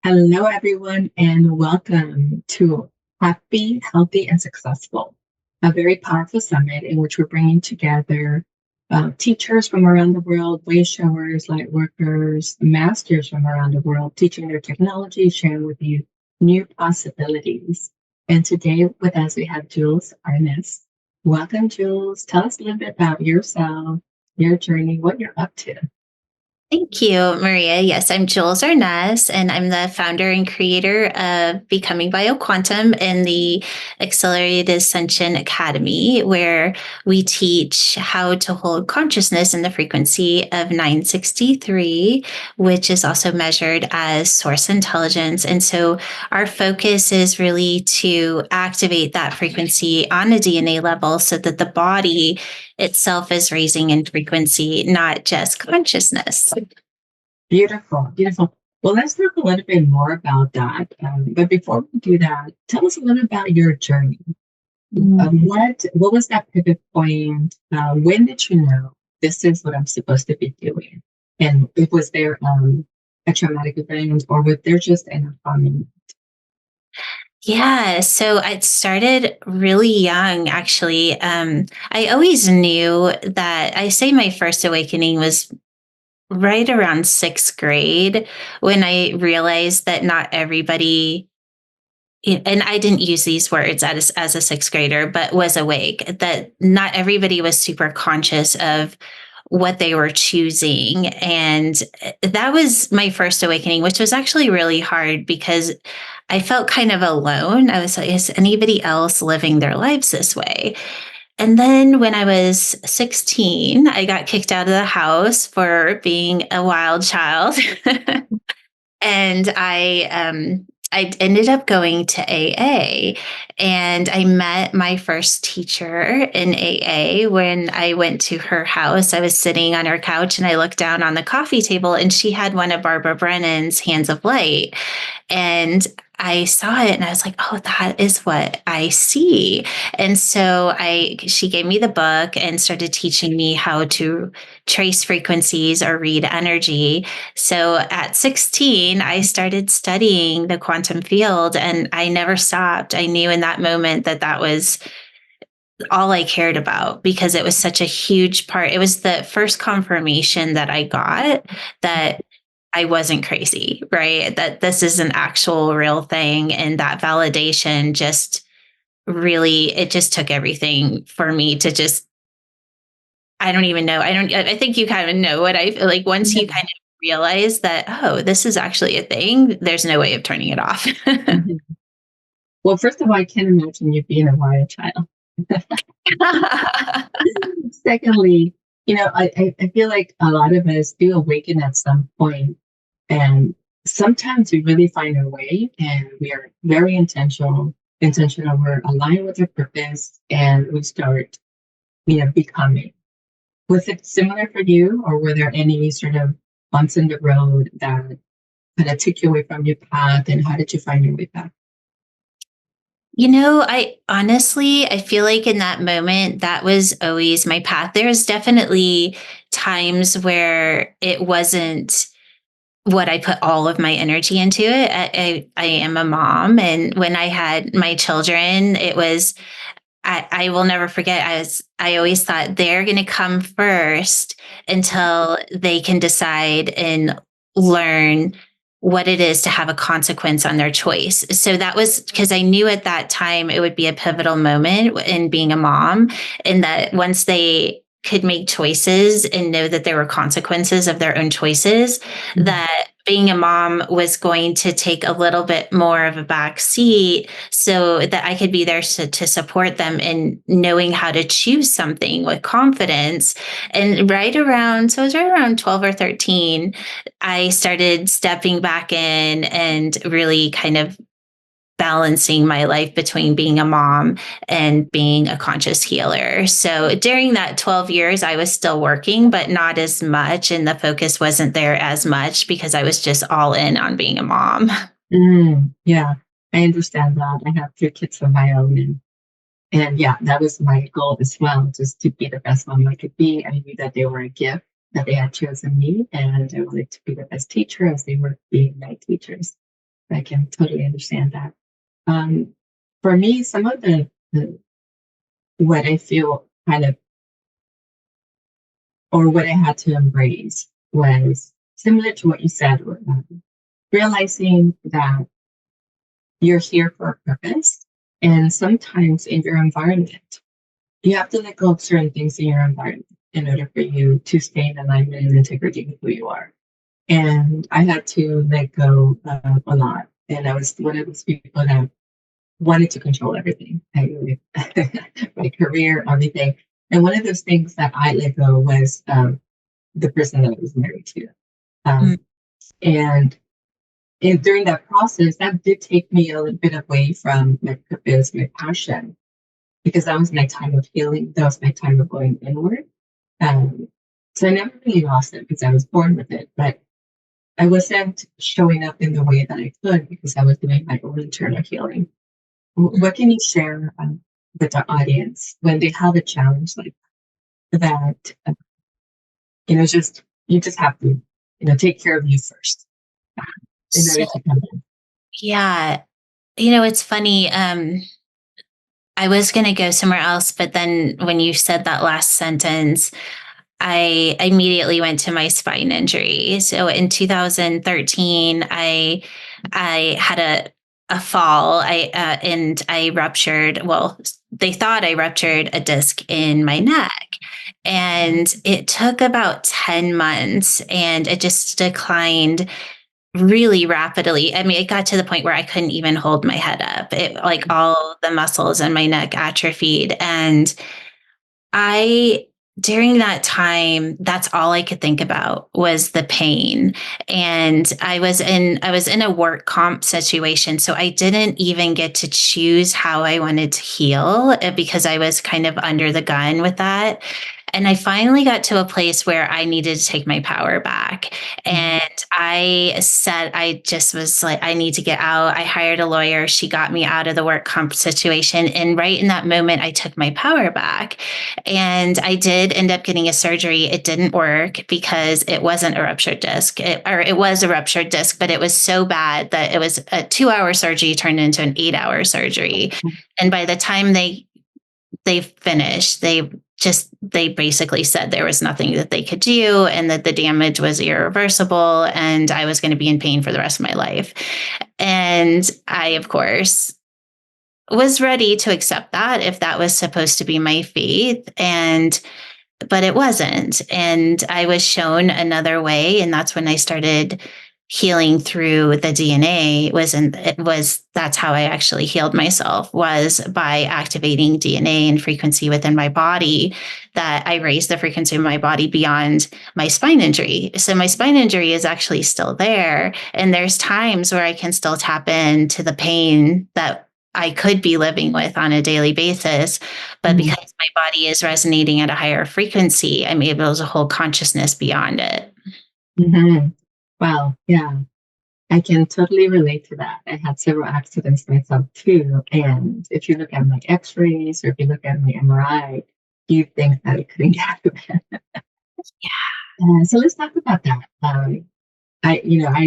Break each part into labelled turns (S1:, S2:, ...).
S1: Hello, everyone, and welcome to Happy, Healthy, and Successful, a very powerful summit in which we're bringing together teachers from around the world, way showers, light workers, masters from around the world, teaching their technology, sharing with you new possibilities. And today with us, we have Jules Arnes. Welcome, Jules. Tell us a little bit about yourself, your journey, what you're up to.
S2: Thank you, Maria. Yes, I'm Jules Arnes, and I'm the founder and creator of Becoming BioQuantum and the Accelerated Ascension Academy, where we teach how to hold consciousness in the frequency of 963, which is also measured as source intelligence. And so our focus is really to activate that frequency on a DNA level so that the body itself is raising in frequency, not just consciousness.
S1: Beautiful, beautiful. Well, let's talk a little bit more about that. But before we do that, tell us a little about your journey. What was that pivot point? When did you know this is what I'm supposed to be doing? And was there a traumatic event, or was there just an aha moment?
S2: Yeah, so I started really young, actually. I always knew that I say my first awakening was right around sixth grade when I realized that not everybody, and I didn't use these words as a sixth grader, but was awake, that not everybody was super conscious of what they were choosing. And that was my first awakening, which was actually really hard because I felt kind of alone. I was like, is anybody else living their lives this way? And then when I was 16, I got kicked out of the house for being a wild child. And I ended up going to AA, and I met my first teacher in AA when I went to her house. I was sitting on her couch and I looked down on the coffee table, and she had one of Barbara Brennan's Hands of Light. And I saw it and I was like, oh, that is what I see. And so she gave me the book and started teaching me how to trace frequencies or read energy. So at 16, I started studying the quantum field and I never stopped. I knew in that moment that that was all I cared about because it was such a huge part. It was the first confirmation that I got that I wasn't crazy, right? That this is an actual real thing. And that validation just really, it just took everything for me to just, I don't even know. I think you kind of know what I feel like once you kind of realize that, oh, this is actually a thing, there's no way of turning it off.
S1: Mhm. Well, first of all, I can't imagine you being a wild child. Secondly, I feel like a lot of us do awaken at some point, and sometimes we really find our way, and we are very intentional. We're aligned with our purpose, and we start, becoming. Was it similar for you, or were there any sort of bumps in the road that kind of took you away from your path, and how did you find your way back?
S2: I honestly, I feel like in that moment, that was always my path. There's definitely times where it wasn't what I put all of my energy into it. I am a mom. And when I had my children, it was, I will never forget. I always thought they're going to come first until they can decide and learn what it is to have a consequence on their choice. So that was because I knew at that time it would be a pivotal moment in being a mom, and that once they could make choices and know that there were consequences of their own choices,
S1: Mhm.
S2: that being a mom was going to take a little bit more of a back seat so that I could be there to support them in knowing how to choose something with confidence. And so it was right around 12 or 13, I started stepping back in and really kind of balancing my life between being a mom and being a conscious healer. So during that 12 years, I was still working, but not as much. And the focus wasn't there as much because I was just all in on being a mom.
S1: Yeah, I understand that. I have 3 kids of my own, and yeah, that was my goal as well, just to be the best mom I could be. I knew that they were a gift, that they had chosen me, and I wanted to be the best teacher as they were being my teachers. I can totally understand that. Um, for me, some of the what I feel kind of, or what I had to embrace was similar to what you said, realizing that you're here for a purpose. And sometimes in your environment, you have to let go of certain things in your environment in order for you to stay in alignment and integrity with who you are. And I had to let go of a lot. And I was one of those people that wanted to control everything. My career, everything. And one of those things that I let go was the person that I was married to.
S2: Mm.
S1: Um, and during that process, that did take me a little bit away from my purpose, my passion, because that was my time of healing. That was my time of going inward. Um, so I never really lost it because I was born with it, but I wasn't showing up in the way that I could because I was doing my own internal healing. What can you share with the audience when they have a challenge like that? Just you just have to, take care of you first in
S2: So
S1: order to come in.
S2: yeah, it's funny. I was going to go somewhere else, but then when you said that last sentence, I immediately went to my spine injury. So in 2013, I had a fall. And I ruptured. Well, they thought I ruptured a disc in my neck, and it took about 10 months, and it just declined really rapidly. I mean, it got to the point where I couldn't even hold my head up. It like all the muscles in my neck atrophied. And I during that time, that's all I could think about was the pain. And I was in a work comp situation. So I didn't even get to choose how I wanted to heal because I was kind of under the gun with that. And I finally got to a place where I needed to take my power back. And I said, I just was like, I need to get out. I hired a lawyer. She got me out of the work comp situation. And right in that moment, I took my power back. And I did end up getting a surgery. It didn't work because it wasn't a ruptured disc, or it was a ruptured disc, but it was so bad that it was a 2 hour surgery turned into an 8 hour surgery. And by the time they finished, they basically said there was nothing that they could do and that the damage was irreversible and I was going to be in pain for the rest of my life. And I, of course, was ready to accept that if that was supposed to be my faith. But it wasn't. And I was shown another way. And that's when I started healing through the DNA. That's how I actually healed myself, was by activating DNA and frequency within my body, that I raised the frequency of my body beyond my spine injury. So my spine injury is actually still there. And there's times where I can still tap into the pain that I could be living with on a daily basis. But
S1: Mhm.
S2: because my body is resonating at a higher frequency, I'm able to hold consciousness beyond it.
S1: Mhm. Wow, yeah, I can totally relate to that. I had several accidents myself too, and if you look at my X-rays or if you look at my MRI, you think that it couldn't get better. So let's talk about that. I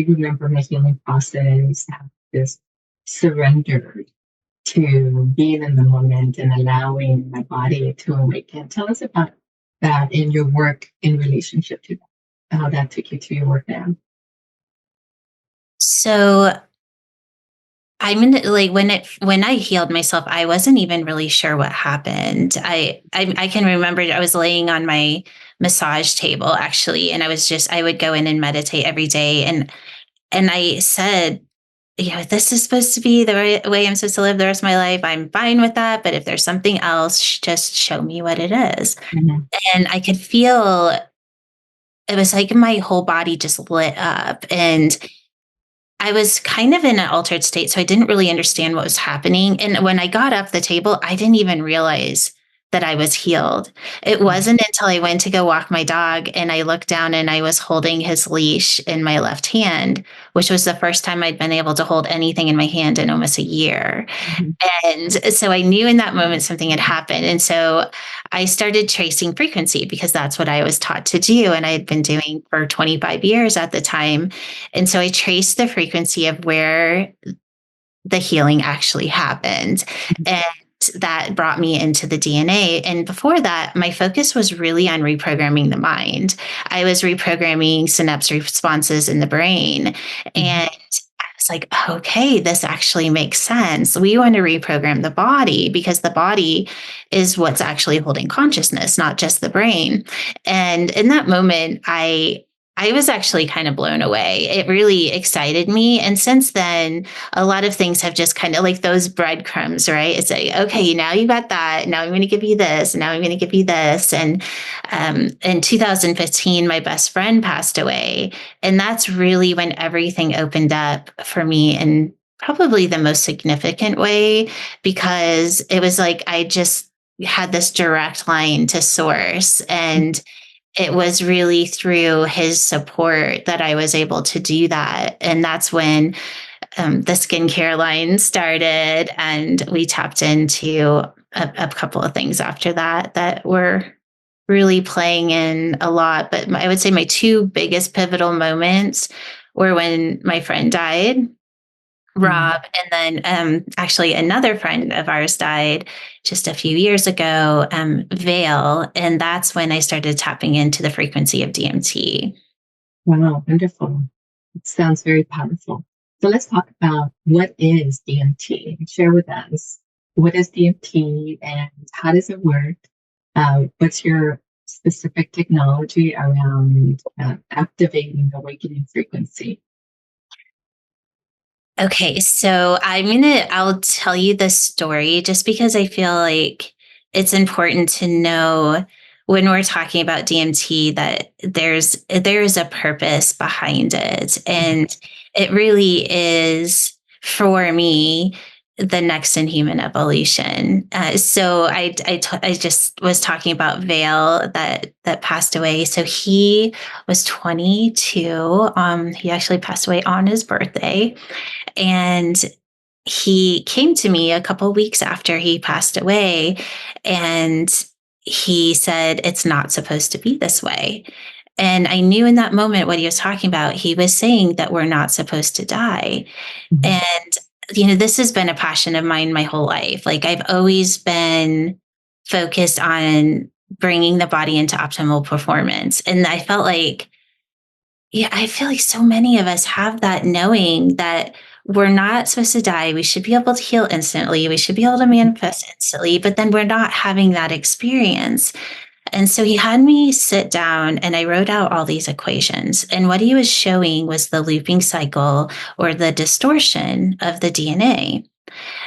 S1: remember my healing process, how just surrendered to being in the moment and allowing my body to awaken. Tell us about that in your work in relationship to that, how that took you to your work now.
S2: So I'm in like when I healed myself, I wasn't even really sure what happened. I can remember I was laying on my massage table actually, and I would go in and meditate every day, and I said, this is supposed to be the way I'm supposed to live the rest of my life. I'm fine with that, but if there's something else, just show me what it is.
S1: Mhm.
S2: And I could feel it was like my whole body just lit up, and I was kind of in an altered state, so I didn't really understand what was happening. And when I got off the table, I didn't even realize that I was healed. It wasn't until I went to go walk my dog and I looked down and I was holding his leash in my left hand, which was the first time I'd been able to hold anything in my hand in almost a year.
S1: Mhm.
S2: And so I knew in that moment something had happened. And so I started tracing frequency because that's what I was taught to do. And I had been doing for 25 years at the time. And so I traced the frequency of where the healing actually happened.
S1: Mhm.
S2: And that brought me into the DNA. And before that, my focus was really on reprogramming the mind. I was reprogramming synapse responses in the brain.
S1: Mhm.
S2: And I was like, okay, this actually makes sense. We want to reprogram the body because the body is what's actually holding consciousness, not just the brain. And in that moment, I was actually kind of blown away. It really excited me. And since then, a lot of things have just kind of like those breadcrumbs, right? It's like, okay, now you got that. Now I'm going to give you this. Now I'm going to give you this. And in 2015, my best friend passed away. And that's really when everything opened up for me in probably the most significant way, because it was like I just had this direct line to source. And it was really through his support that I was able to do that. And that's when the skincare line started, and we tapped into a couple of things after that that were really playing in a lot. But I would say my two biggest pivotal moments were when my friend died,
S1: Mhm.
S2: Rob, and then actually another friend of ours died just a few years ago, Vale, and that's when I started tapping into the frequency of DMT.
S1: Wow, wonderful. It sounds very powerful. So let's talk about what is DMT. Share with us what is DMT and how does it work? What's your specific technology around activating the awakening frequency?
S2: Okay, so I'll tell you this story just because I feel like it's important to know when we're talking about DMT that there is a purpose behind it.
S1: Mhm.
S2: And it really is, for me, the next in human evolution. So I just was talking about Vale that passed away. So he was 22. He actually passed away on his birthday, and he came to me a couple weeks after he passed away, and he said, "It's not supposed to be this way." And I knew in that moment what he was talking about. He was saying that we're not supposed to die.
S1: Mhm.
S2: And, this has been a passion of mine my whole life. Like, I've always been focused on bringing the body into optimal performance. And I felt like, yeah, I feel like so many of us have that knowing that we're not supposed to die. We should be able to heal instantly. We should be able to manifest instantly, but then we're not having that experience. And so he had me sit down and I wrote out all these equations. And what he was showing was the looping cycle or the distortion of the DNA.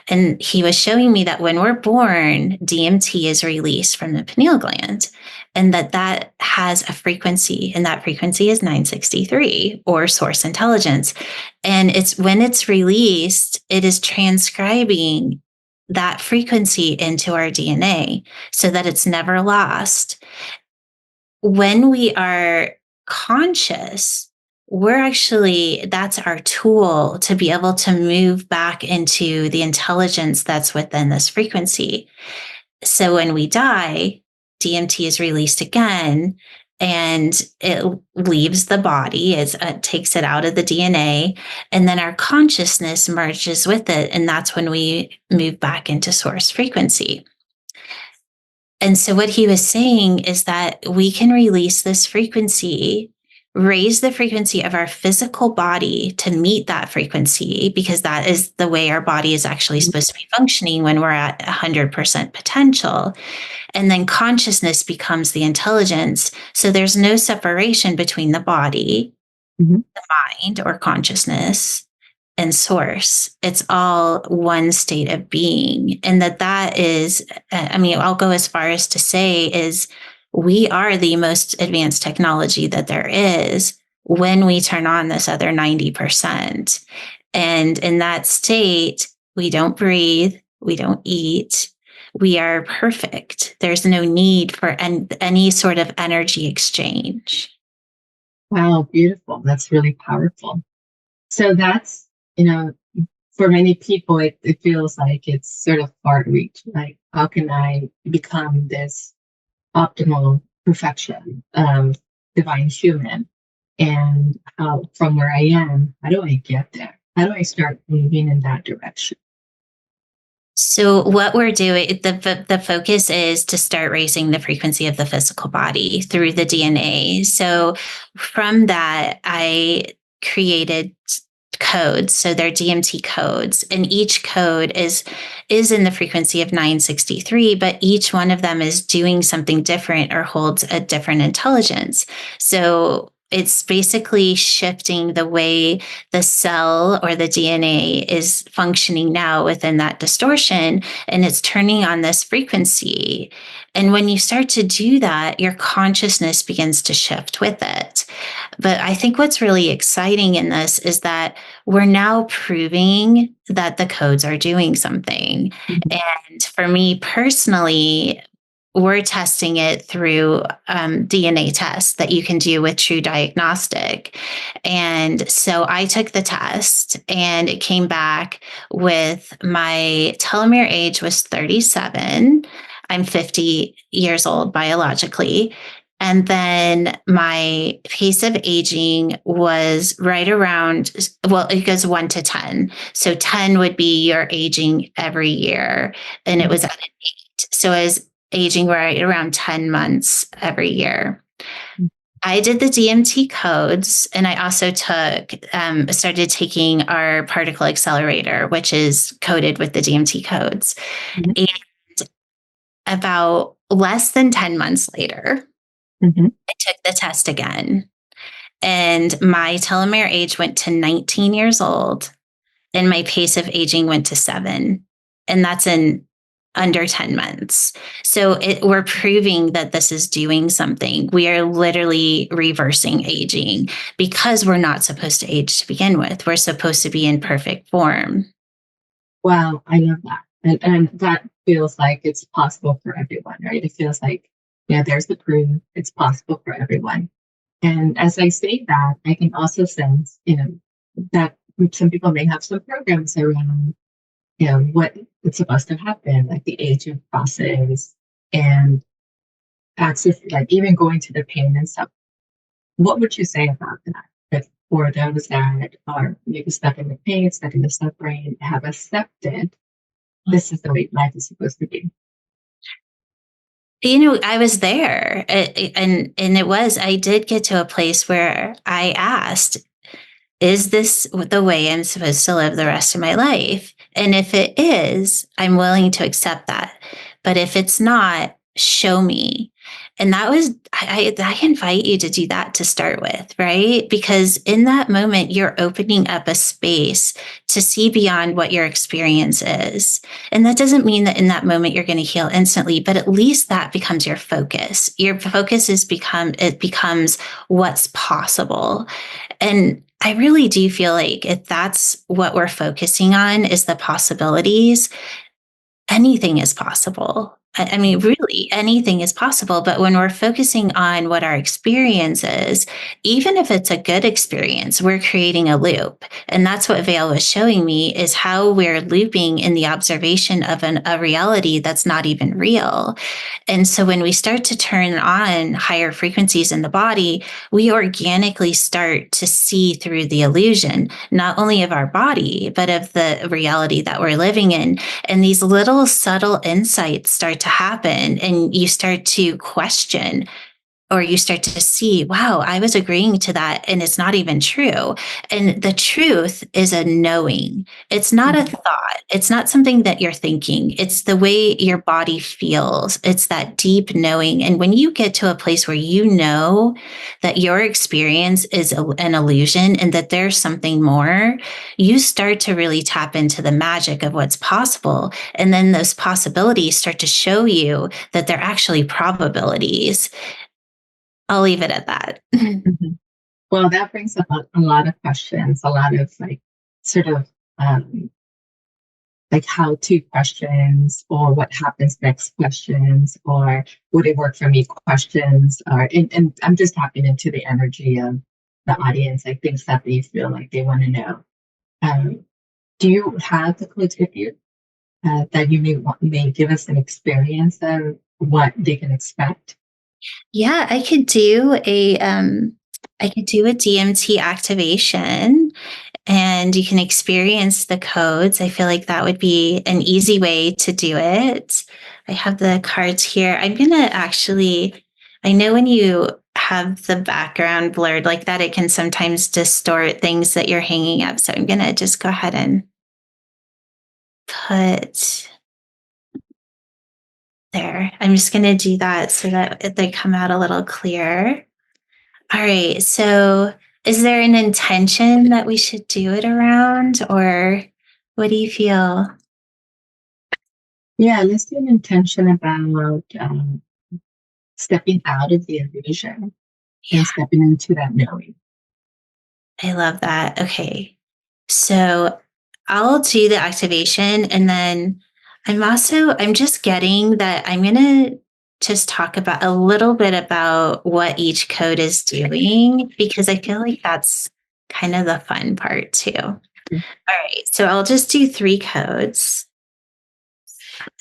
S2: And he was showing me that when we're born, DMT is released from the pineal gland, and that has a frequency, and that frequency is 963 or source intelligence. And it's when it's released, it is transcribing that frequency into our DNA so that it's never lost. When we are conscious, that's our tool to be able to move back into the intelligence that's within this frequency. So when we die, DMT is released again, and it leaves the body, it takes it out of the DNA, and then our consciousness merges with it. And that's when we move back into source frequency. And so, what he was saying is that we can release this frequency, raise the frequency of our physical body to meet that frequency, because that is the way our body is actually supposed to be functioning when we're at 100% potential. And then consciousness becomes the intelligence. So, there's no separation between the body,
S1: Mhm.
S2: mind, or consciousness and source. It's all one state of being. And that is, I'll go as far as to say is we are the most advanced technology that there is when we turn on this other 90%. And in that state, we don't breathe, we don't eat, we are perfect. There's no need for any sort of energy exchange.
S1: Wow, beautiful. That's really powerful. So that's, you know, for many people, it feels like it's sort of far reach. Like, how can I become this optimal perfection, divine human? And how, from where I am, how do I get there? How do I start moving in that direction?
S2: So what we're doing, the focus is to start raising the frequency of the physical body through the DNA. So from that, I created codes. So they're DMT codes, and each code is in the frequency of 963, but each one of them is doing something different or holds a different intelligence. So it's basically shifting the way the cell or the DNA is functioning now within that distortion, and it's turning on this frequency. And when you start to do that, your consciousness begins to shift with it. But I think what's really exciting in this is that we're now proving that the codes are doing something.
S1: Mhm.
S2: And for me personally, we're testing it through DNA tests that you can do with True Diagnostic. And so I took the test and it came back with my telomere age was 37. I'm 50 years old biologically. And then my pace of aging was right around, well, it goes 1 to 10. So 10 would be you're aging every year. And it was at an 8. So I was aging right around 10 months every year. I did the DMT codes, and I also started taking our particle accelerator, which is coded with the DMT codes.
S1: Mhm.
S2: And about less than 10 months later,
S1: Mhm.
S2: I took the test again, and my telomere age went to 19 years old, and my pace of aging went to 7. And that's in under 10 months. So we're proving that this is doing something. We are literally reversing aging because we're not supposed to age to begin with. We're supposed to be in perfect form.
S1: Wow, I love that. And that feels like it's possible for everyone, right? It feels like, yeah, there's the proof, it's possible for everyone. And as I say that, I can also sense, that some people may have some programs around, what is supposed to happen, like the aging process and access, like even going to the pain and stuff. What would you say about that? That for those that are maybe stuck in the pain, stuck in the suffering, have accepted this is the way life is supposed to be.
S2: I was there, and it was. I did get to a place where I asked, is this the way I'm supposed to live the rest of my life? And if it is, I'm willing to accept that. But if it's not, show me. And that was, I invite you to do that to start with, right? Because in that moment, you're opening up a space to see beyond what your experience is. And that doesn't mean that in that moment you're going to heal instantly, but at least that becomes your focus. Your focus it becomes what's possible. And I really do feel like if that's what we're focusing on is the possibilities, anything is possible. I mean, really, anything is possible. But when we're focusing on what our experience is, even if it's a good experience, we're creating a loop. And that's what Vale was showing me is how we're looping in the observation of a reality that's not even real. And so when we start to turn on higher frequencies in the body, we organically start to see through the illusion, not only of our body, but of the reality that we're living in. And these little subtle insights start to happen, and you start to question or you start to see, wow, I was agreeing to that and it's not even true. And the truth is a knowing. It's not a
S1: Mhm.
S2: thought. It's not something that you're thinking. It's the way your body feels. It's that deep knowing. And when you get to a place where you know that your experience is an illusion and that there's something more, you start to really tap into the magic of what's possible. And then those possibilities start to show you that they're actually probabilities. I'll leave it at that.
S1: Mhm. Well, that brings up a lot of questions, a lot of like sort of um, like how to questions or what happens next questions or would it work for me questions or and I'm just tapping into the energy of the audience, like things that they feel like they want to know. Um, do you have the codes with you that you may give us an experience of what they can expect?
S2: Yeah, I could do a DMT activation and you can experience the codes. I feel like that would be an easy way to do it. I have the cards here. I'm going to actually, I know when you have the background blurred like that, it can sometimes distort things that you're hanging up. So I'm going to just go ahead and put there. I'm just going to do that so that they come out a little clearer. All right. So, is there an intention that we should do it around, or what do you feel?
S1: Yeah, let's do an intention about stepping out of the illusion and
S2: Yeah,
S1: stepping into that knowing.
S2: I love that. Okay. So, I'll do the activation and then I'm just getting that I'm going to just talk about a little bit about what each code is doing because I feel like that's kind of the fun part too. All right. So, I'll just do 3 codes.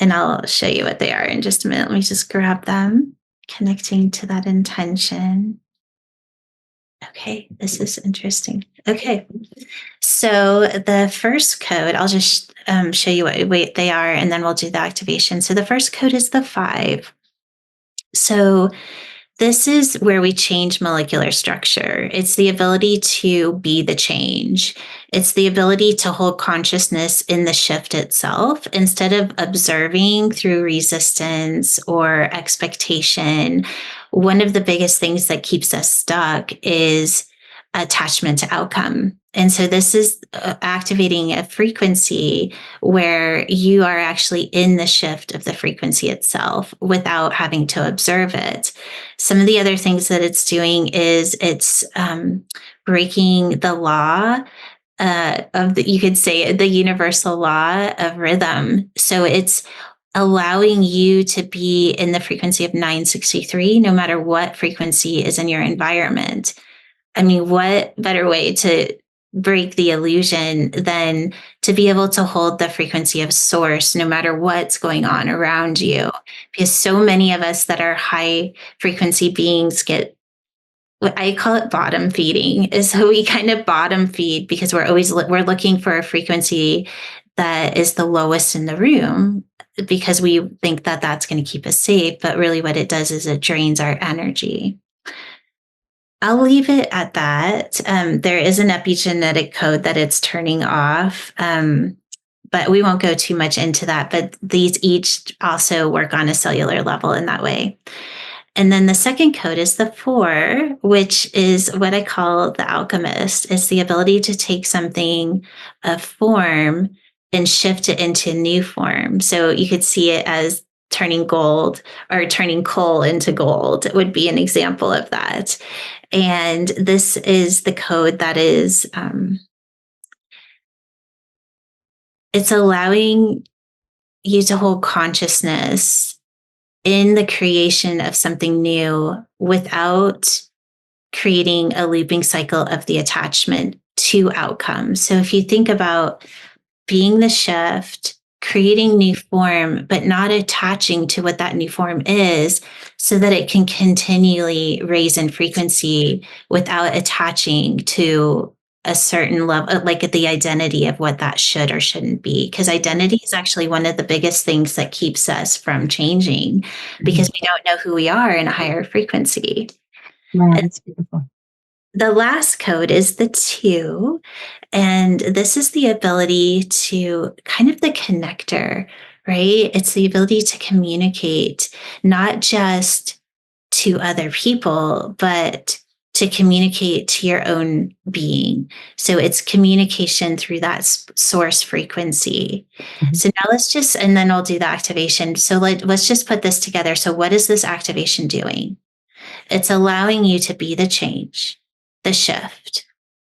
S2: And I'll show you what they are in just a minute. Let me just grab them, connecting to that intention. Okay, this is interesting. Okay, so the first code, I'll just show you what they are, and then we'll do the activation. So the first code is the 5. So this is where we change molecular structure. It's the ability to be the change. It's the ability to hold consciousness in the shift itself instead of observing through resistance or expectation. One of the biggest things that keeps us stuck is attachment to outcome. And so this is activating a frequency where you are actually in the shift of the frequency itself without having to observe it. Some of the other things that it's doing is it's breaking the law of the, you could say the universal law of rhythm. So it's allowing you to be in the frequency of 963, no matter what frequency is in your environment. I mean, what better way to break the illusion than to be able to hold the frequency of source no matter what's going on around you? Because so many of us that are high frequency beings get what I call it bottom feeding, is so we kind of bottom feed because we're looking for a frequency that is the lowest in the room because we think that that's going to keep us safe, but really what it does is it drains our energy. I'll leave it at that. There is an epigenetic code that it's turning off, but we won't go too much into that. But these each also work on a cellular level in that way. And then the second code is the 4, which is what I call the alchemist. It's the ability to take something of form and shift it into new form. So you could see it as turning gold or turning coal into gold. It would be an example of that. And this is the code that is, it's allowing you to hold consciousness in the creation of something new without creating a looping cycle of the attachment to outcomes. So if you think about being the shift, creating new form, but not attaching to what that new form is so that it can continually raise in frequency without attaching to a certain level, like the identity of what that should or shouldn't be. Because identity is actually one of the biggest things that keeps us from changing because
S1: Mhm.
S2: we don't know who we are in a higher frequency.
S1: Wow, that's beautiful.
S2: The last code is the 2, and this is the ability to kind of the connector, right? It's the ability to communicate, not just to other people, but to communicate to your own being. So it's communication through that source frequency.
S1: Mhm.
S2: So now and then I'll do the activation. So let's just put this together. So what is this activation doing? It's allowing you to be the change, the shift,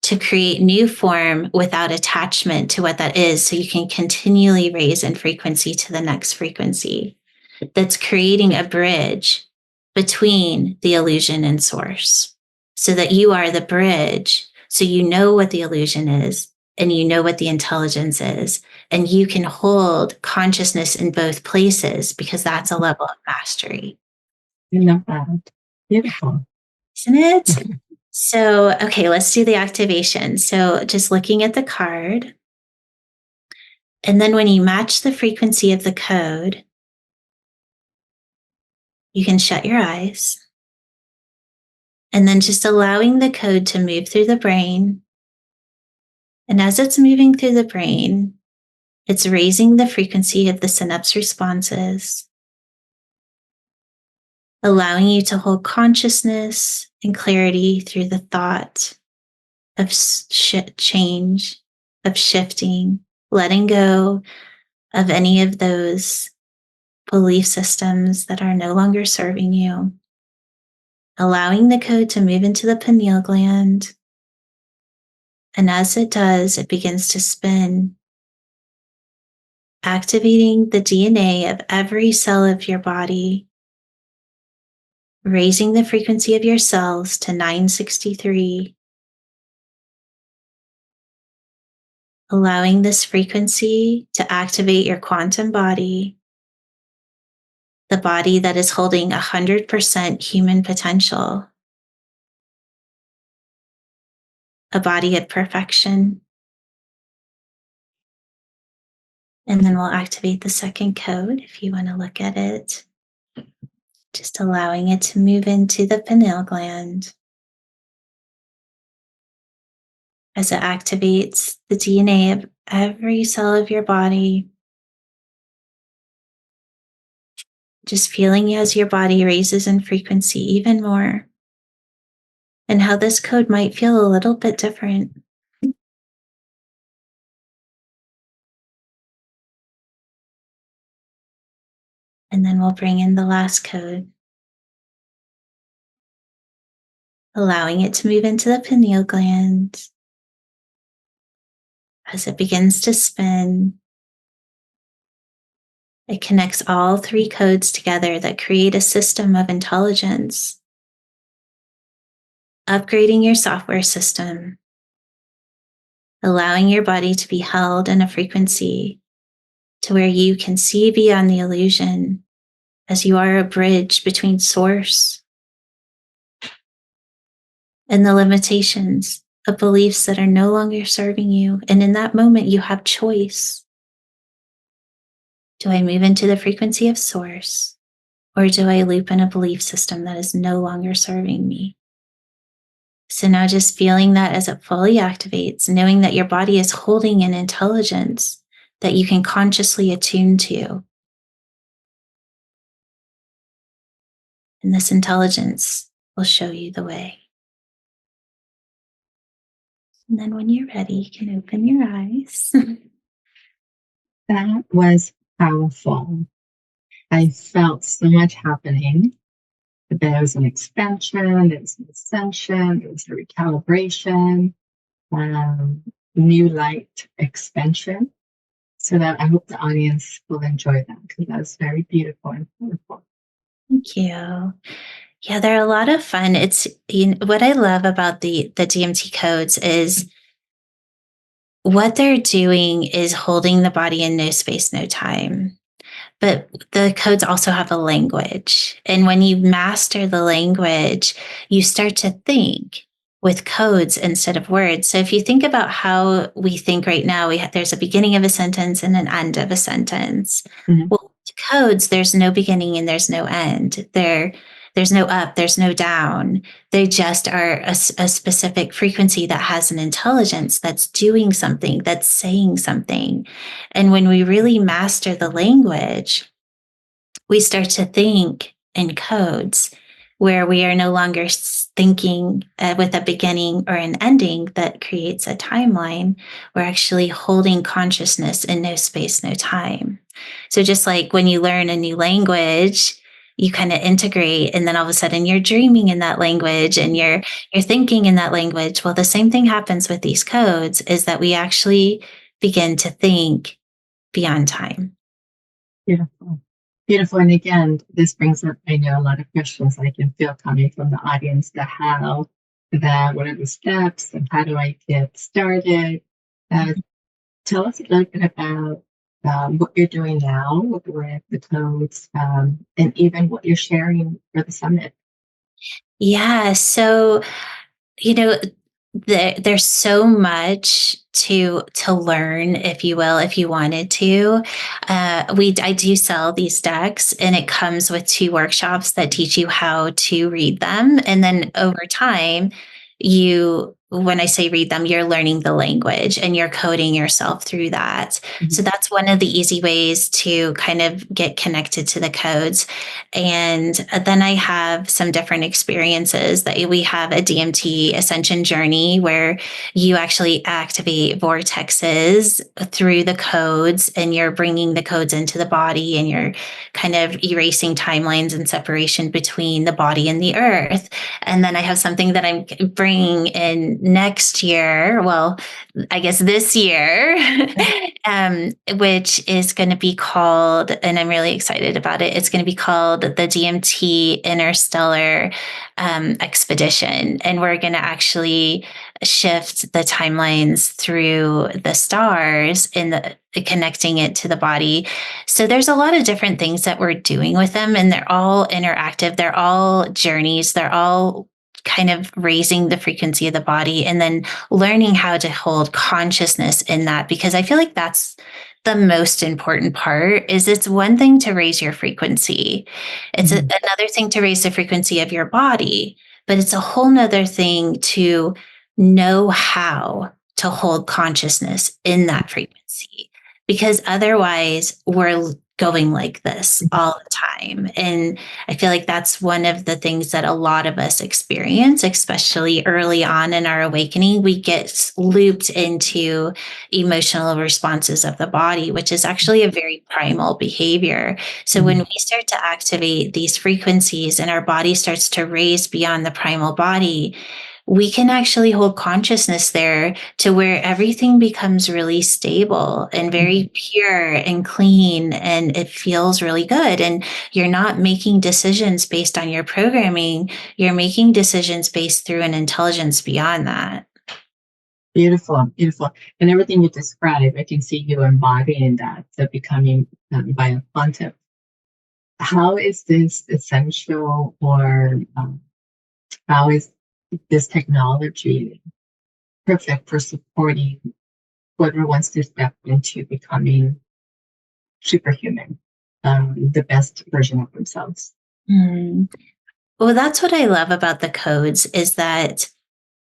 S2: to create new form without attachment to what that is, so you can continually raise in frequency to the next frequency. That's creating a bridge between the illusion and source, so that you are the bridge. So you know what the illusion is and you know what the intelligence is, and you can hold consciousness in both places, because that's a level of mastery.
S1: I love that. Beautiful.
S2: Isn't it? So, okay, let's do the activation. So, just looking at the card. And then when you match the frequency of the code, you can shut your eyes. And then just allowing the code to move through the brain. And as it's moving through the brain, it's raising the frequency of the synapse responses, allowing you to hold consciousness and clarity through the thought of change, of shifting, letting go of any of those belief systems that are no longer serving you, allowing the code to move into the pineal gland. And as it does, it begins to spin, activating the DNA of every cell of your body, raising the frequency of your cells to 963, allowing this frequency to activate your quantum body, the body that is holding 100% human potential, a body of perfection. And then we'll activate the second code if you want to look at it. Just allowing it to move into the pineal gland as it activates the DNA of every cell of your body. Just feeling as your body raises in frequency even more, and how this code might feel a little bit different. And then we'll bring in the last code, allowing it to move into the pineal gland. As it begins to spin, it connects all three codes together that create a system of intelligence, upgrading your software system, allowing your body to be held in a frequency to where you can see beyond the illusion, as you are a bridge between source and the limitations of beliefs that are no longer serving you. And in that moment, you have choice. Do I move into the frequency of source, or do I loop in a belief system that is no longer serving me? So now just feeling that as it fully activates, knowing that your body is holding an intelligence that you can consciously attune to. And this intelligence will show you the way. And then when you're ready, you can open your eyes.
S1: That was powerful. I felt so much happening. There was an expansion, there was an ascension, there was a recalibration, new light expansion. So that I hope the audience will enjoy that, because that was very beautiful and powerful.
S2: Thank you. Yeah, they're a lot of fun. It's what I love about the DMT codes is what they're doing is holding the body in no space, no time. But the codes also have a language. And when you master the language, you start to think with codes instead of words. So if you think about how we think right now, there's a beginning of a sentence and an end of a sentence.
S1: Mm-hmm.
S2: Well, with codes, there's no beginning and there's no end. There's no up, there's no down. They just are a specific frequency that has an intelligence that's doing something, that's saying something. And when we really master the language, we start to think in codes where we are no longer thinking with a beginning or an ending that creates a timeline. We're actually holding consciousness in no space, no time. So just like when you learn a new language, you kind of integrate, and then all of a sudden you're dreaming in that language and you're thinking in that language. Well, the same thing happens with these codes, is that we actually begin to think beyond time.
S1: Beautiful. Beautiful. And again, this brings up, I know, a lot of questions I can feel coming from the audience: the how, the what are the steps, and how do I get started? Uh, Tell us a little bit about what you're doing now with the codes, and even what you're sharing for the summit.
S2: Yeah. So, you know, there's so much to learn, if you will, if you wanted to. I do sell these decks, and it comes with 2 workshops that teach you how to read them, and then over time, when I say read them, you're learning the language and you're coding yourself through that.
S1: Mhm.
S2: So that's one of the easy ways to kind of get connected to the codes. And then I have some different experiences. That we have a DMT ascension journey where you actually activate vortexes through the codes, and you're bringing the codes into the body, and you're kind of erasing timelines and separation between the body and the earth. And then I have something that I'm bringing in next year. Well, I guess this year, which is going to be called, and I'm really excited about it. It's going to be called the DMT Interstellar Expedition. And we're going to actually shift the timelines through the stars in the connecting it to the body. So there's a lot of different things that we're doing with them, and they're all interactive. They're all journeys. They're all kind of raising the frequency of the body, and then learning how to hold consciousness in that, because I feel like that's the most important part. Is it's one thing to raise your frequency. It's
S1: Mhm.
S2: another thing to raise the frequency of your body, but it's a whole nother thing to know how to hold consciousness in that frequency, because otherwise we're going like this all the time. And I feel like that's one of the things that a lot of us experience, especially early on in our awakening. We get looped into emotional responses of the body, which is actually a very primal behavior. So when
S1: Mhm.
S2: we start to activate these frequencies and our body starts to raise beyond the primal body, we can actually hold consciousness there to where everything becomes really stable and
S1: Mhm.
S2: very pure and clean, and it feels really good. And you're not making decisions based on your programming, you're making decisions based through an intelligence beyond that.
S1: Beautiful, beautiful. And everything you describe, I can see you embodying that, so becoming bioquantum. How is this essential, or how is this technology perfect for supporting whoever wants to step into becoming superhuman, the best version of themselves?
S2: Mm. Well, that's what I love about the codes, is that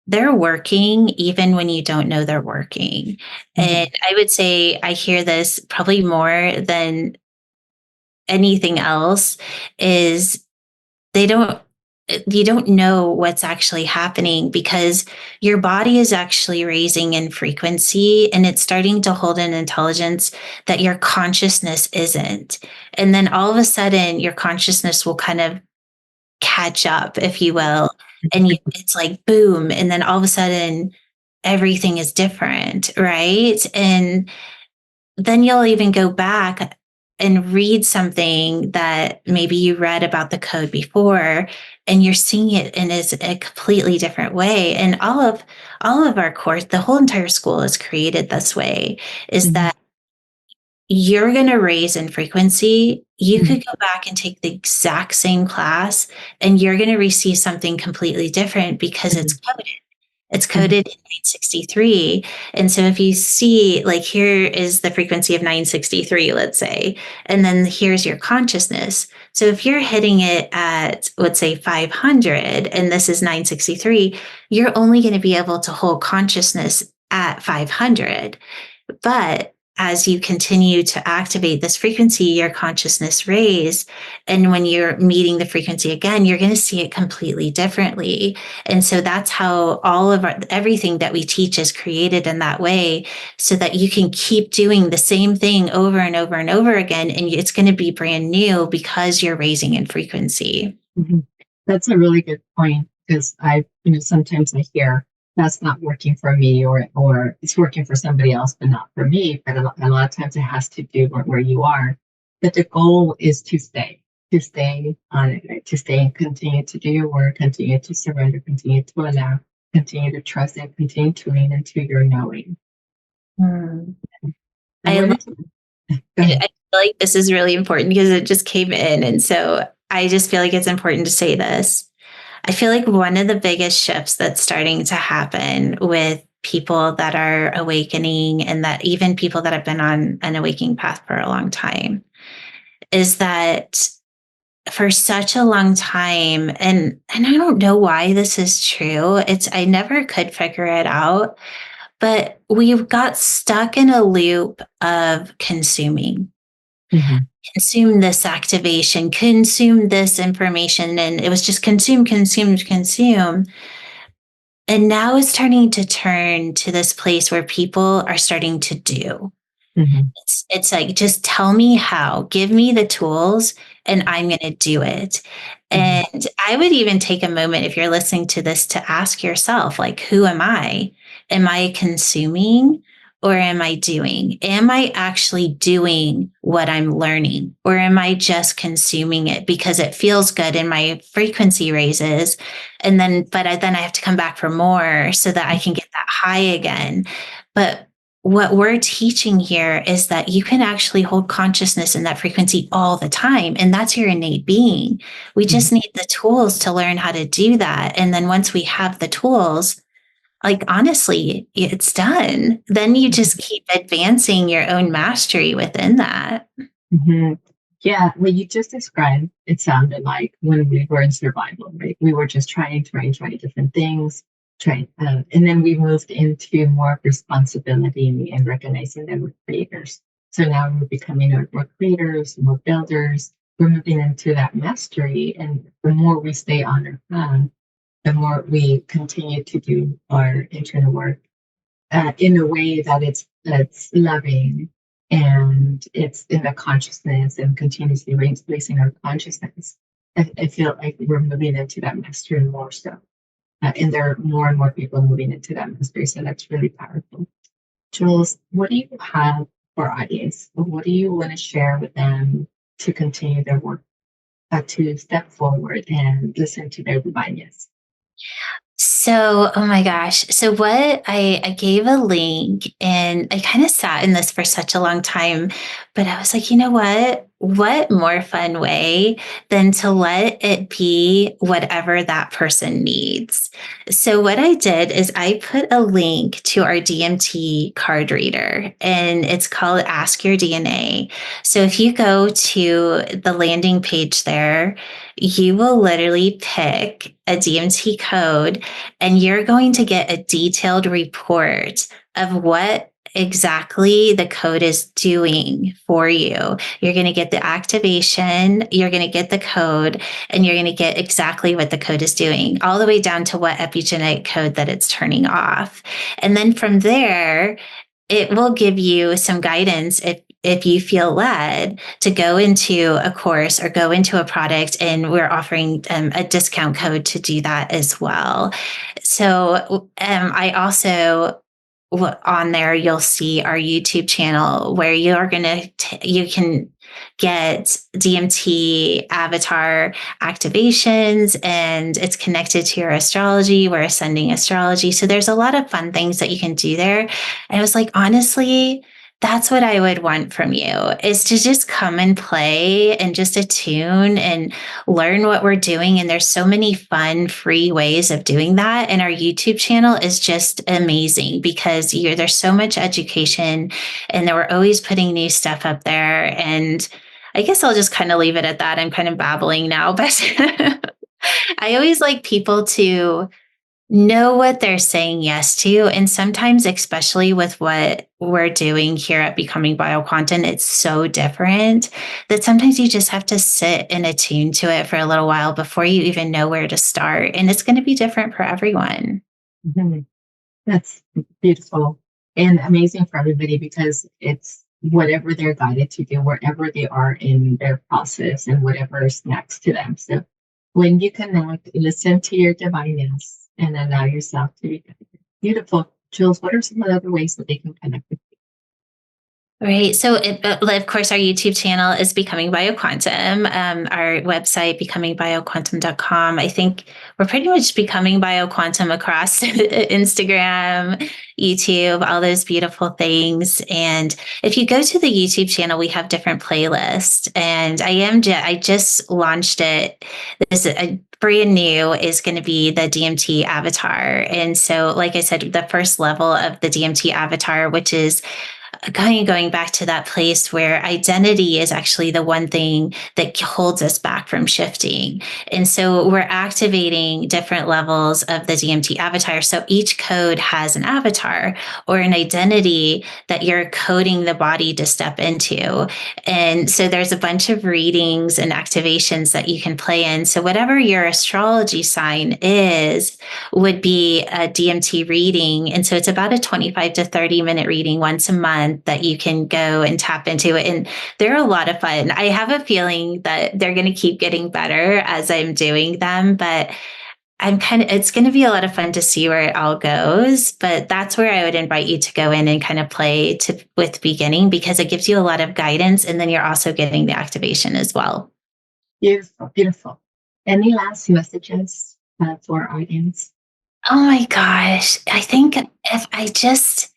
S2: they're working even when you don't know they're working. And
S1: Mhm.
S2: I would say I hear this probably more than anything else, is they don't you don't know what's actually happening, because your body is actually raising in frequency, and it's starting to hold an intelligence that your consciousness isn't. And then all of a sudden your consciousness will kind of catch up, if you will. And it's like boom, and then all of a sudden everything is different, right? And then you'll even go back and read something that maybe you read about the code before, and you're seeing it in a completely different way. And all of our course, the whole entire school is created this way, is
S1: Mhm.
S2: that you're going to raise in frequency. You
S1: Mhm.
S2: could go back and take the exact same class, and you're going to receive something completely different, because it's
S1: Mhm.
S2: coded. It's
S1: Mhm.
S2: coded in 963. And so if you see, like, here is the frequency of 963, let's say, and then here's your consciousness. So if you're hitting it at, let's say, 500, and this is 963, you're only going to be able to hold consciousness at 500. But as you continue to activate this frequency, your consciousness raise. And when you're meeting the frequency again, you're going to see it completely differently. And so that's how all of everything that we teach is created in that way, so that you can keep doing the same thing over and over and over again. And it's going to be brand new because you're raising in frequency.
S1: Mhm. That's a really good point, because sometimes I hear that's not working for me, or it's working for somebody else but not for me. But a lot of times it has to do with where you are. But the goal is to stay on it, right? To stay and continue to do your work, continue to surrender, continue to allow, continue to trust, and continue to lean into your knowing.
S2: Hmm.
S1: I
S2: I
S1: wanted to go
S2: I
S1: ahead.
S2: feel like this is really important because it just came in. And so I just feel like it's important to say this. I feel like one of the biggest shifts that's starting to happen with people that are awakening, and that even people that have been on an awakening path for a long time, is that for such a long time, and I don't know why this is true. I never could figure it out, but we've got stuck in a loop of consuming.
S1: Mhm,
S2: Consume this activation, consume this information, and it was just consume, consume, consume. And now it's starting to turn to this place where people are starting to do.
S1: mhm,
S2: It's like, just tell me how, give me the tools, and I'm going to do it.
S1: mhm,
S2: And I would even take a moment, if you're listening to this, to ask yourself, like, who am I? Am I consuming, or am I doing? Am I actually doing what I'm learning, or am I just consuming it because it feels good and my frequency raises? And then, then I have to come back for more so that I can get that high again. But what we're teaching here is that you can actually hold consciousness in that frequency all the time. And that's your innate being. We
S1: mhm,
S2: just need the tools to learn how to do that. And then once we have the tools, like, honestly, it's done. Then you
S1: mhm.
S2: just keep advancing your own mastery within that.
S1: Hmm. Yeah, what you just described, it sounded like when we were in survival, right? We were just trying different things, and then we moved into more responsibility and recognizing that we're creators. So now we're becoming more creators, more builders. We're moving into that mastery, and the more we stay on our path, the more we continue to do our internal work in a way that it's loving, and it's in the consciousness and continuously raising our consciousness. I feel like we're moving into that mastery more so. And there are more and more people moving into that mastery. So that's really powerful. Jules, what do you have for our audience? What do you want to share with them to continue their work, to step forward and listen to their divineness?
S2: So, oh my gosh. So, what I gave a link, and I kind of sat in this for such a long time, but I was like, you know what? What more fun way than to let it be whatever that person needs? So, what I did is I put a link to our DMT card reader, and it's called Ask Your DNA. So, if you go to the landing page there, you will literally pick a DMT code, and you're going to get a detailed report of what exactly the code is doing for you. You're going to get the activation, you're going to get the code, and you're going to get exactly what the code is doing, all the way down to what epigenetic code that it's turning off. And then from there, it will give you some guidance if you feel led to go into a course or go into a product, and we're offering a discount code to do that as well. So I also, on there, you'll see our YouTube channel where you can get DMT avatar activations, and it's connected to your astrology. We're ascending astrology. So there's a lot of fun things that you can do there. And I was like, honestly, that's what I would want from you, is to just come and play and just attune and learn what we're doing. And there's so many fun, free ways of doing that. And our YouTube channel is just amazing because there's so much education, and we're always putting new stuff up there. And I guess I'll just kind of leave it at that. I'm kind of babbling now, but I always like people to know what they're saying yes to. And sometimes, especially with what we're doing here at Becoming Bioquantum, it's so different that sometimes you just have to sit and attune to it for a little while before you even know where to start. And it's going to be different for everyone.
S1: Mhm. That's beautiful and amazing for everybody because it's whatever they're guided to do, wherever they are in their process and whatever is next to them. So when you connect, listen to your divineness and allow yourself to be guided. Beautiful. Jules, what are some of the other ways that they can connect with
S2: Right. So, of course, our YouTube channel is Becoming Bioquantum. Our website, becomingbioquantum.com. I think we're pretty much becoming bioquantum across Instagram, YouTube, all those beautiful things. And if you go to the YouTube channel, we have different playlists. And I just launched it. This brand new is going to be the DMT avatar. And so, like I said, the first level of the DMT avatar, which is going back to that place where identity is actually the one thing that holds us back from shifting. And so we're activating different levels of the DMT avatar. So each code has an avatar or an identity that you're coding the body to step into. And so there's a bunch of readings and activations that you can play in. So whatever your astrology sign is would be a DMT reading. And so it's about a 25 to 30-minute reading once a month that you can go and tap into it. And they're a lot of fun. I have a feeling that they're going to keep getting better as I'm doing them, but it's going to be a lot of fun to see where it all goes. But that's where I would invite you to go in and kind of play with beginning, because it gives you a lot of guidance. And then you're also getting the activation as well.
S1: Beautiful, beautiful. Any last messages for our audience?
S2: Oh my gosh. I think if I just,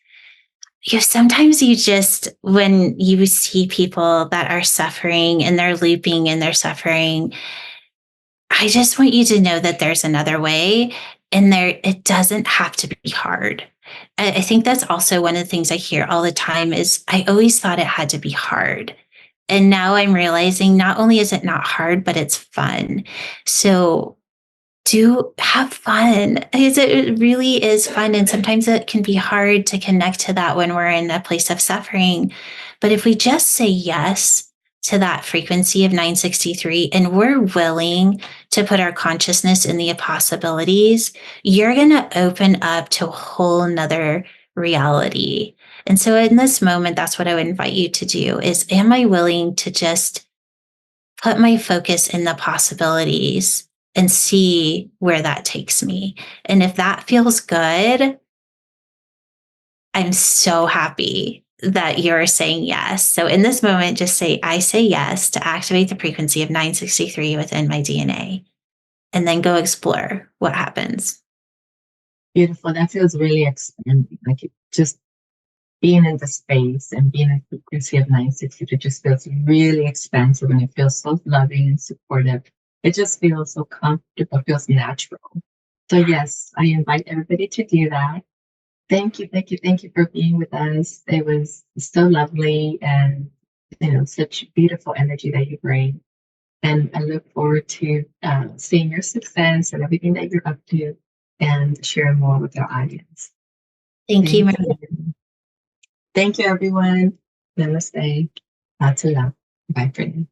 S2: sometimes you just, when you see people that are suffering and they're looping and they're suffering, I just want you to know that there's another way, and it doesn't have to be hard. I think that's also one of the things I hear all the time is I always thought it had to be hard. And now I'm realizing not only is it not hard, but it's fun. So do have fun, because it really is fun. And sometimes it can be hard to connect to that when we're in a place of suffering. But if we just say yes to that frequency of 963 and we're willing to put our consciousness in the possibilities, you're going to open up to a whole nother reality. And so in this moment, that's what I would invite you to do is, am I willing to just put my focus in the possibilities and see where that takes me? And if that feels good, I'm so happy that you're saying yes. So in this moment, just say, I say yes to activate the frequency of 963 within my DNA, and then go explore what happens.
S1: Beautiful. That feels really expanding. Like it just being in the space and being in the frequency of 960, it just feels really expansive and it feels so loving and supportive. It just feels so comfortable, feels natural. So yes, I invite everybody to do that. Thank you, thank you, thank you for being with us. It was so lovely and such beautiful energy that you bring. And I look forward to seeing your success and everything that you're up to and sharing more with our audience.
S2: Thank you,
S1: Thank
S2: Maria.
S1: you. Thank you, everyone. Namaste. Lots of love. Bye for now.